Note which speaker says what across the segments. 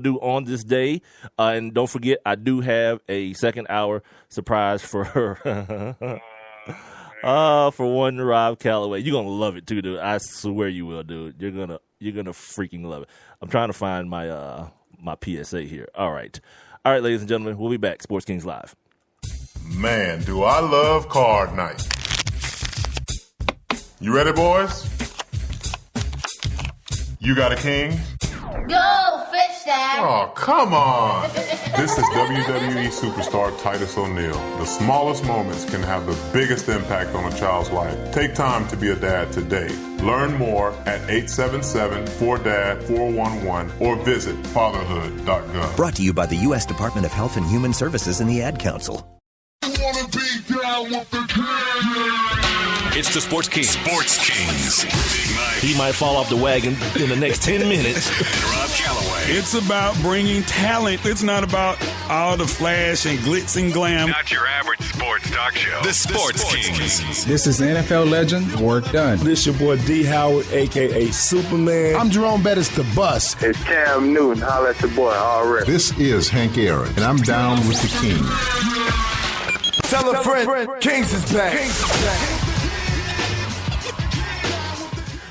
Speaker 1: do on this day. And don't forget, I do have a second hour surprise for her. For one Rob Calloway. You're gonna love it too, dude. I swear you will, dude. You're gonna freaking love it. I'm trying to find my my PSA here. All right, ladies and gentlemen, we'll be back. Sports Kings Live.
Speaker 2: Man, do I love card night. You ready, boys? You got a king?
Speaker 3: Go, fish that.
Speaker 2: Oh, come on. This is WWE superstar Titus O'Neil. The smallest moments can have the biggest impact on a child's life. Take time to be a dad today. Learn more at 877-4DAD-411 or visit fatherhood.gov.
Speaker 4: Brought to you by the U.S. Department of Health and Human Services and the Ad Council.
Speaker 5: It's the Sports Kings. Sports Kings.
Speaker 1: He might fall off the wagon in the next 10 minutes.
Speaker 5: Rob Calloway.
Speaker 6: It's about bringing talent. It's not about all the flash and glitz and glam.
Speaker 5: Not your average sports talk show. The Sports Kings.
Speaker 7: This is NFL legend, work done.
Speaker 8: This your boy D. Howard, a.k.a. Superman.
Speaker 9: I'm Jerome Bettis, the bus.
Speaker 10: It's Cam Newton. Holla at your boy already.
Speaker 11: This is Hank Aaron, and I'm down with the King.
Speaker 9: Tell a friend, Kings is back.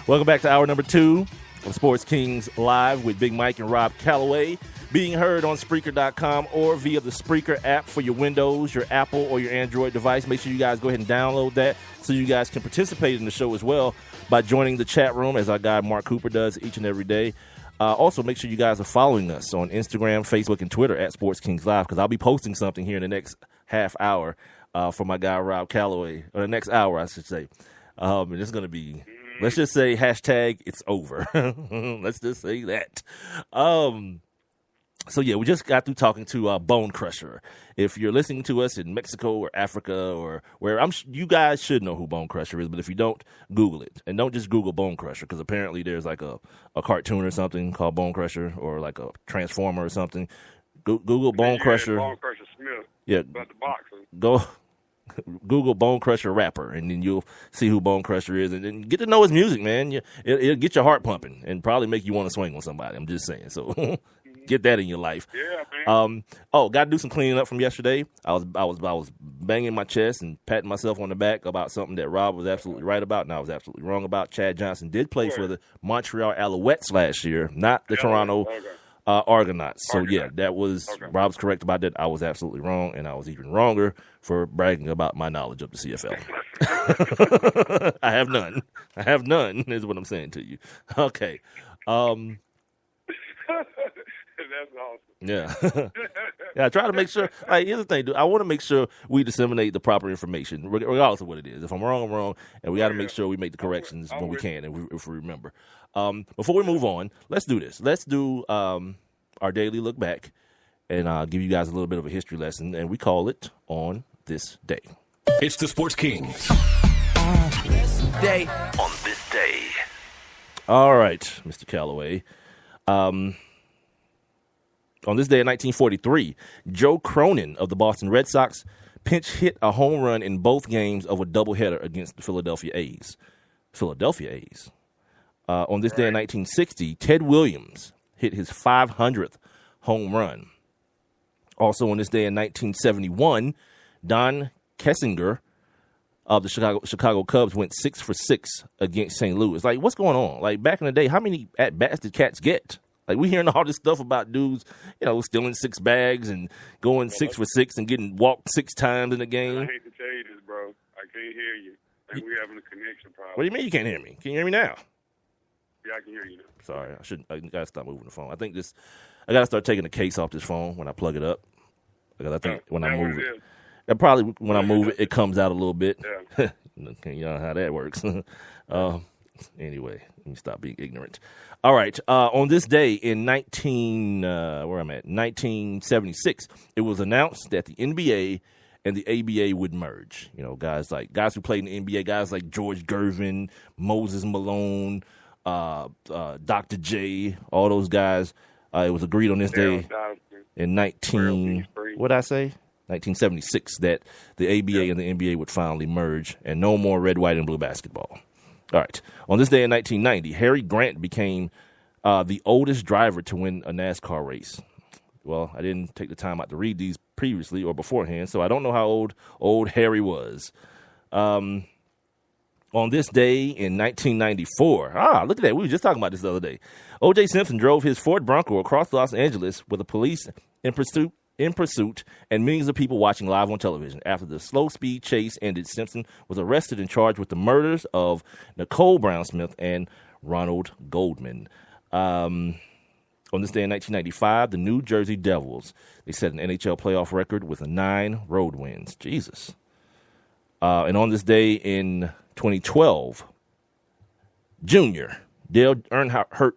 Speaker 1: Welcome back to hour number 2 of Sports Kings Live with Big Mike and Rob Calloway. Being heard on Spreaker.com or via the Spreaker app for your Windows, your Apple, or your Android device. Make sure you guys go ahead and download that so you guys can participate in the show as well by joining the chat room as our guy Mark Cooper does each and every day. Also, make sure you guys are following us on Instagram, Facebook, and Twitter at Sports Kings Live because I'll be posting something here in the next half hour for my guy Rob Calloway, or the next hour, I should say. And it's going to be... Let's just say hashtag it's over. Let's just say that. So, yeah, we just got through talking to Bonecrusher. If you're listening to us in Mexico or Africa or where, you guys should know who Bonecrusher is, but if you don't, Google it. And don't just Google Bonecrusher because apparently there's like a cartoon or something called Bonecrusher or like a Transformer or something. Google Bonecrusher.
Speaker 10: Bonecrusher Smith.
Speaker 1: Yeah.
Speaker 10: About the boxing.
Speaker 1: Google Bonecrusher rapper, and then you'll see who Bonecrusher is, and then get to know his music, man. It'll get your heart pumping and probably make you want to swing on somebody. I'm just saying. So get that in your life.
Speaker 10: Yeah, man.
Speaker 1: Got to do some cleaning up from yesterday. I was banging my chest and patting myself on the back about something that Rob was absolutely right about, and I was absolutely wrong about. Chad Johnson did play for the Montreal Alouettes last year, not the Toronto Argonauts. So, yeah, that was Rob's correct about that. I was absolutely wrong, and I was even wronger for bragging about my knowledge of the CFL. I have none. Is what I'm saying to you. Okay.
Speaker 10: That's awesome.
Speaker 1: Yeah. Yeah, I try to make sure. Like, here's the thing, dude. I want to make sure we disseminate the proper information, regardless of what it is. If I'm wrong, I'm wrong, and we got to make sure we make the corrections when we can, and if we remember. Before we move on, let's do this. Let's do our daily look back, and give you guys a little bit of a history lesson, and we call it On This Day.
Speaker 5: It's the Sports Kings.
Speaker 4: On this day.
Speaker 1: All right, Mr. Calloway. On this day in 1943, Joe Cronin of the Boston Red Sox pinch hit a home run in both games of a doubleheader against the Philadelphia A's. On this day in 1960, Ted Williams hit his 500th home run. Also on this day in 1971, Don Kessinger of the Chicago Cubs went 6 for 6 against St. Louis. Like, what's going on? Like, back in the day, how many at-bats did cats get? Like, we hearing all this stuff about dudes, stealing 6 bags and going 6 for 6 and getting walked 6 times in a game.
Speaker 10: I hate to tell you this, bro. I can't hear you. I think we're having a connection problem.
Speaker 1: What do you mean you can't hear me? Can you hear me now?
Speaker 10: Yeah, I can hear you now.
Speaker 1: Sorry, I gotta stop moving the phone. I gotta start taking the case off this phone when I plug it up. Because I think when I move it, probably when I move it, it comes out a little bit. Yeah. You know how that works. Anyway, let me stop being ignorant. All right. On this day in 1976, it was announced that the NBA and the ABA would merge. Guys who played in the NBA, guys like George Gervin, Moses Malone, Dr. J, all those guys. It was agreed on this day in 1976 that the ABA and the NBA would finally merge, and no more red, white, and blue basketball. All right. On this day in 1990, Harry Grant became the oldest driver to win a NASCAR race. Well, I didn't take the time out to read these previously or beforehand, so I don't know how old Harry was. On this day in 1994, look at that. We were just talking about this the other day. O.J. Simpson drove his Ford Bronco across Los Angeles with the police in pursuit and millions of people watching live on television. After the slow-speed chase ended, Simpson was arrested and charged with the murders of Nicole Brown Smith and Ronald Goldman. On this day in 1995, the New Jersey Devils, they set an NHL playoff record with 9 road wins. Jesus. And on this day in 2012, Junior, Dale Earnhardt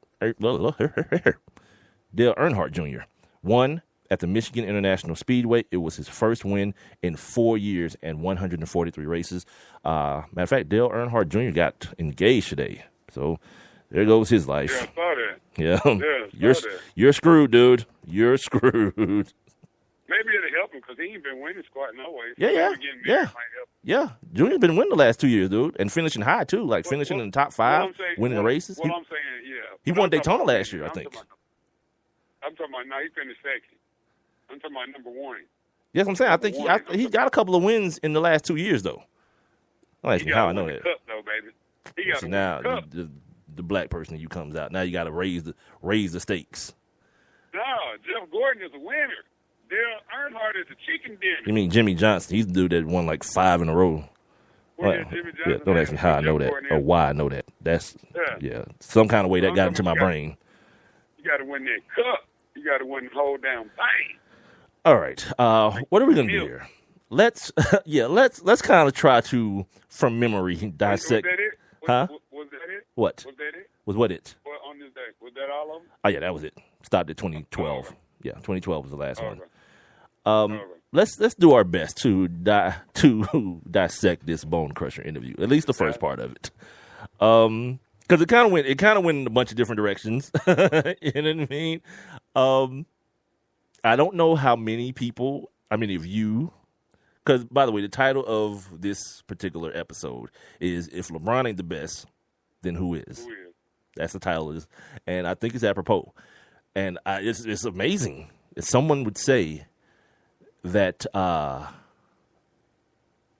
Speaker 1: Jr. won at the Michigan International Speedway. It was his first win in 4 years and 143 races. Matter of fact, Dale Earnhardt Jr. got engaged today. So there goes his life.
Speaker 10: Yeah, I saw that.
Speaker 1: Yeah, you're screwed, dude. You're screwed.
Speaker 10: Maybe it'll help him because he ain't been winning squat no way.
Speaker 1: So yeah. Junior's been winning the last 2 years, dude, and finishing high too, like finishing in the top 5, winning the races.
Speaker 10: I'm saying, yeah.
Speaker 1: He won Daytona last year, I think.
Speaker 10: I'm talking about he finished second. I'm talking about number 1.
Speaker 1: Yes, I'm saying. I think he got a couple of wins in the last 2 years, though. Don't ask me how I know that.
Speaker 10: Cup, though, baby. He got
Speaker 1: now the black person in you comes out. Now you got to raise the stakes.
Speaker 10: No, Jeff Gordon is a winner. Dale Earnhardt is a chicken dinner.
Speaker 1: You mean Jimmy Johnson? He's the dude that won like 5 in a row.
Speaker 10: Jimmy Johnson,
Speaker 1: don't ask me how I know that or why I know that. That's some kind of way that got into my brain.
Speaker 10: You got to win that cup. You got to win the whole damn thing.
Speaker 1: All right. What are we gonna do here? Let's kind of try to from memory dissect.
Speaker 10: Was that it? Was that it?
Speaker 1: What?
Speaker 10: Was that it?
Speaker 1: Was what it?
Speaker 10: Well, on this day, was that all of them?
Speaker 1: Oh yeah, that was it. Stopped at 2012. Okay. Yeah, 2012 was the last one.
Speaker 10: Right.
Speaker 1: Let's do our best to dissect this Bonecrusher interview. At least the first part of it. Because it kind of went in a bunch of different directions. You know what I mean? I don't know how many of you, because by the way, the title of this particular episode is "If LeBron Ain't the Best, Then Who Is?" That's the title of this, and I think it's apropos. And it's amazing if someone would say that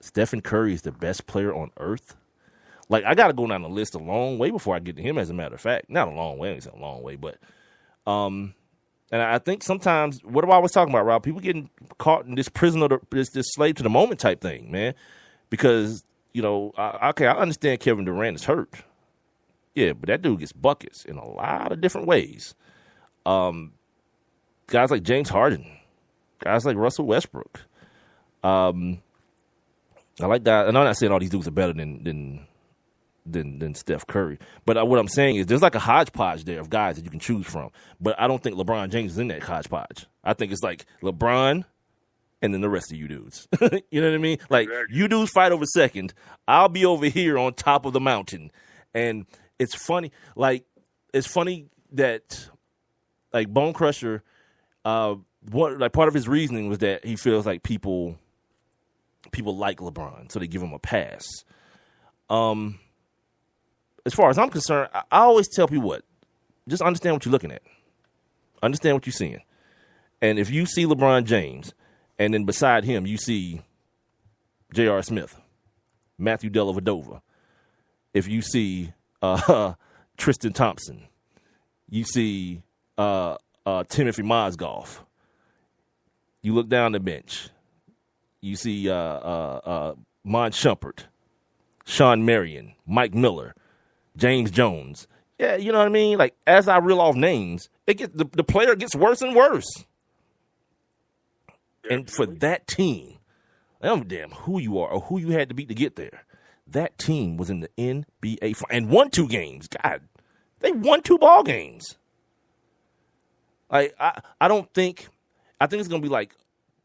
Speaker 1: Stephen Curry is the best player on earth. Like, I got to go down the list a long way before I get to him, as a matter of fact. Not a long way, I ain't saying a long way, but and I think sometimes, what am I always talking about, Rob? People getting caught in this prison of this slave to the moment type thing, man. Because, I understand Kevin Durant is hurt. Yeah, but that dude gets buckets in a lot of different ways. Guys like James Harden, guys like Russell Westbrook. I like that, and I'm not saying all these dudes are better than Steph Curry, but what I'm saying is there's like a hodgepodge there of guys that you can choose from. But I don't think LeBron James is in that hodgepodge. I think it's like LeBron and then the rest of you dudes. You know what I mean? Like, you dudes fight over second. I'll be over here on top of the mountain. And it's funny. Like, it's funny that, like, Bonecrusher, part of his reasoning was that he feels like people like LeBron, so they give him a pass. As far as I'm concerned, I always tell people just understand what you're looking at. Understand what you're seeing. And if you see LeBron James, and then beside him you see J.R. Smith, Matthew Dellavedova, if you see Tristan Thompson, you see Timothy Mozgov, you look down the bench, you see Mon Shumpert, Sean Marion, Mike Miller, James Jones. Yeah, you know what I mean? Like, as I reel off names, the player gets worse and worse. And for that team, I don't give a damn who you are or who you had to beat to get there. That team was in the NBA and won 2 games. God, they won 2 ball games. Like, I think it's gonna be like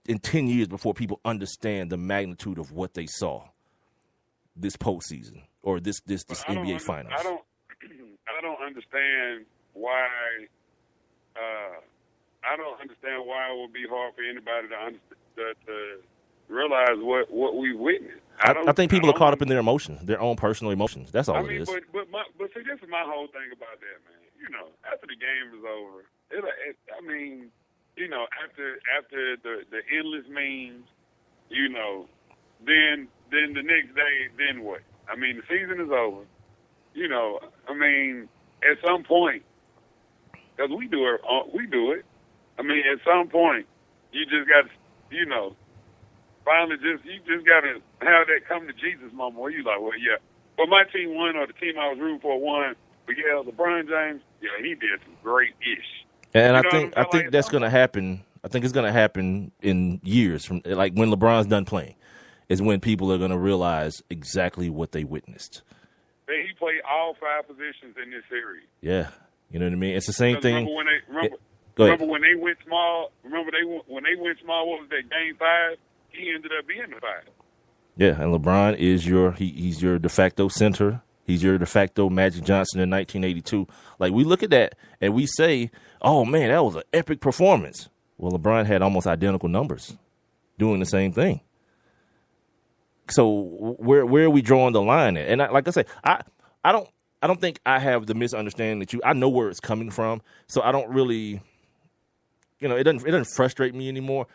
Speaker 1: in 10 years before people understand the magnitude of what they saw this postseason or this NBA Finals.
Speaker 10: I don't understand why. I don't understand why it would be hard for anybody to realize what we witnessed.
Speaker 1: I think people are caught up in their emotions, their own personal emotions. That's all it is.
Speaker 10: But see, this is my whole thing about that, man. after the game is over, after the endless memes, then the next day, then what? I mean, the season is over. At some point, because we do it. I mean, at some point, you just got to, finally you just got to have that come to Jesus moment where you like, well, yeah, well, my team won or the team I was rooting for won. But yeah, LeBron James, yeah, he did some great-ish.
Speaker 1: And I think that's going to happen. I think it's going to happen in years from like when LeBron's done playing, is when people are going to realize exactly what they witnessed.
Speaker 10: He played all 5 positions in this series.
Speaker 1: Yeah, you know what I mean. It's the same thing.
Speaker 10: Remember when they went small? When they went small? What was that, Game 5? He ended up being the 5. Yeah,
Speaker 1: and LeBron is he's your de facto center. He's your de facto Magic Johnson in 1982. Like, we look at that and we say, oh, man, that was an epic performance. Well, LeBron had almost identical numbers doing the same thing. So where are we drawing the line at? And like I say, I don't think I have the misunderstanding that I know where it's coming from. So I don't really, it doesn't frustrate me anymore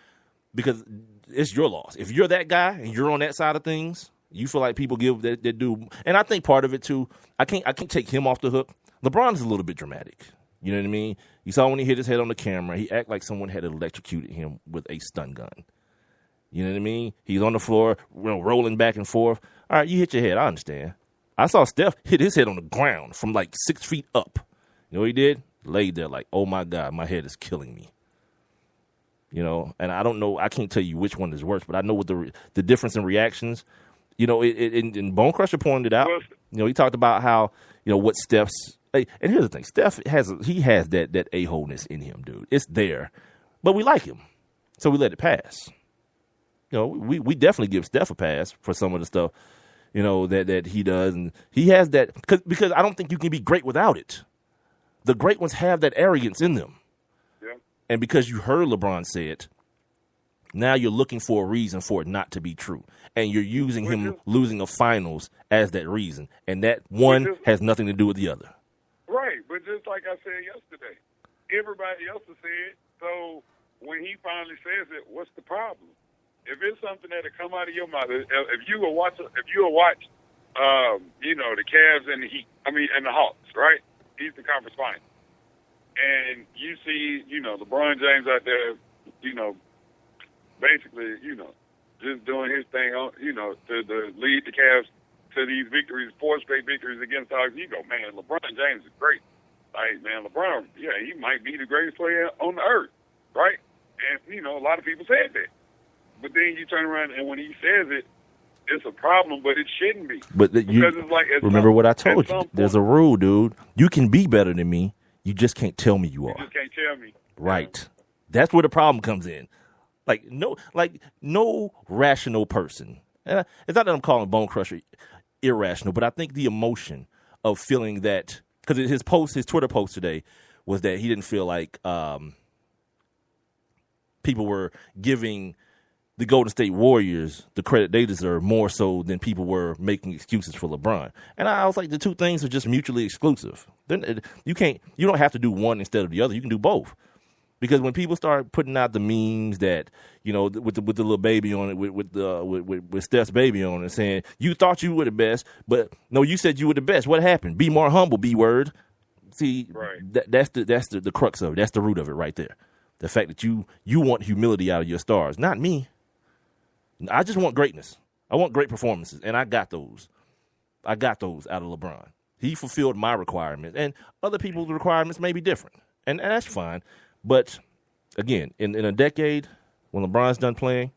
Speaker 1: because it's your loss. If you're that guy and you're on that side of things, you feel like people give that dude. And I think part of it too, I can't take him off the hook. LeBron is a little bit dramatic. You know what I mean? You saw when he hit his head on the camera, he acted like someone had electrocuted him with a stun gun. You know what I mean? He's on the floor, rolling back and forth. All right, you hit your head. I understand. I saw Steph hit his head on the ground from like 6 feet up. You know what he did? Laid there like, oh, my God, my head is killing me. And I don't know. I can't tell you which one is worse, but I know what the difference in reactions. And Bonecrusher pointed out, he talked about how, what Steph's. And here's the thing. Steph has that a-holeness in him, dude. It's there. But we like him. So we let it pass. We definitely give Steph a pass for some of the stuff, that he does. And he has that because I don't think you can be great without it. The great ones have that arrogance in them.
Speaker 10: Yeah.
Speaker 1: And because you heard LeBron say it, now you're looking for a reason for it not to be true. And you're using him losing a finals as that reason. And that one has nothing to do with the other.
Speaker 10: Right. But just like I said yesterday, everybody else has said, so when he finally says it, what's the problem? If it's something that'll come out of your mouth, if you will watch, the Cavs and the Hawks, right? Eastern Conference Finals, and you see, LeBron James out there, basically, just doing his thing on, to lead the Cavs to these victories, 4 straight victories against the Hawks. You go, man, LeBron James is great. Like, man, LeBron, yeah, he might be the greatest player on the earth, right? And a lot of people said that. But then you turn around and when he says it, it's a problem, but it shouldn't be.
Speaker 1: But remember what I told you. There's a rule, dude. You can be better than me. You just can't tell me you are.
Speaker 10: You just can't tell me.
Speaker 1: Right. That's where the problem comes in. No rational person. It's not that I'm calling Bonecrusher irrational, but I think the emotion of feeling that, because his Twitter post today was that he didn't feel like people were giving the Golden State Warriors the credit they deserve more so than people were making excuses for LeBron. And I was like, the two things are just mutually exclusive. Then you don't have to do one instead of the other. You can do both. Because when people start putting out the memes that, with the little baby on it, with Steph's baby on it, saying, you thought you were the best, but no, you said you were the best. What happened? Be more humble, B-word. See, right. That's the crux of it. That's the root of it right there. The fact that you want humility out of your stars, not me. I just want greatness. I want great performances, and I got those. I got those out of LeBron. He fulfilled my requirements, and other people's requirements may be different, and that's fine. But, again, in a decade, when LeBron's done playing,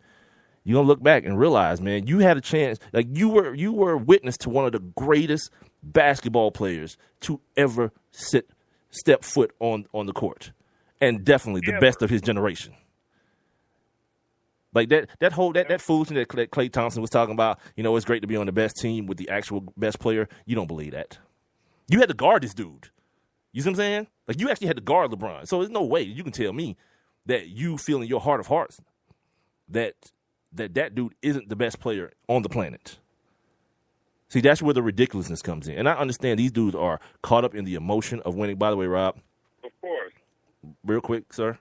Speaker 1: you're going to look back and realize, man, you had a chance. Like, you were witness to one of the greatest basketball players to ever step foot on the court, and definitely the best of his generation. Like that foolishness that Klay Thompson was talking about, it's great to be on the best team with the actual best player. You don't believe that. You had to guard this dude. You see what I'm saying? Like, you actually had to guard LeBron. So there's no way you can tell me that you feel in your heart of hearts that dude isn't the best player on the planet. See, that's where the ridiculousness comes in. And I understand these dudes are caught up in the emotion of winning. By the way, Rob.
Speaker 10: Of course.
Speaker 1: Real quick, sir.